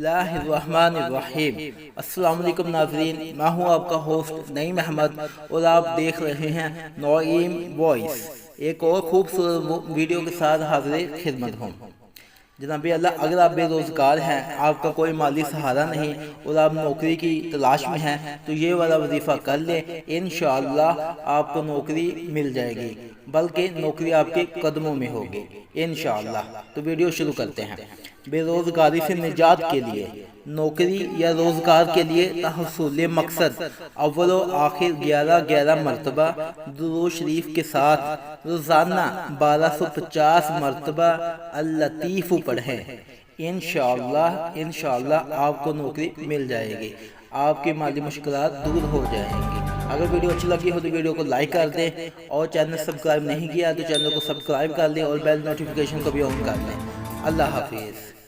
اللہ الرحمن الرحیم۔ السلام علیکم ناظرین، میں ہوں آپ کا ہوسٹ نعیم احمد اور آپ دیکھ رہے ہیں نوئیم وائس۔ ایک اور خوبصورت ویڈیو کے ساتھ حاضر خدمت ہوں۔ جناب اللہ، اگر آپ بے روزگار ہیں، آپ کا کوئی مالی سہارا نہیں اور آپ نوکری کی تلاش میں ہیں تو یہ والا وظیفہ کر لیں، انشاءاللہ آپ کو نوکری مل جائے گی، بلکہ نوکری آپ کے قدموں میں ہوگی انشاءاللہ۔ تو ویڈیو شروع کرتے ہیں۔ بے روزگاری سے نجات کے لیے، نوکری یا روزگار کے لیے تحصیل مقصد اول و آخر 11 مرتبہ درود شریف کے ساتھ روزانہ 1250 مرتبہ اللطیف پڑھیں۔ انشاءاللہ آپ کو نوکری مل جائے گی، آپ کی مالی مشکلات دور ہو جائیں گی۔ اگر ویڈیو اچھی لگی ہو تو ویڈیو کو لائک کر دیں، اور چینل سبسکرائب نہیں کیا تو چینل کو سبسکرائب کر لیں اور بیل نوٹیفیکیشن کو بھی آن کر لیں۔ اللہ حافظ۔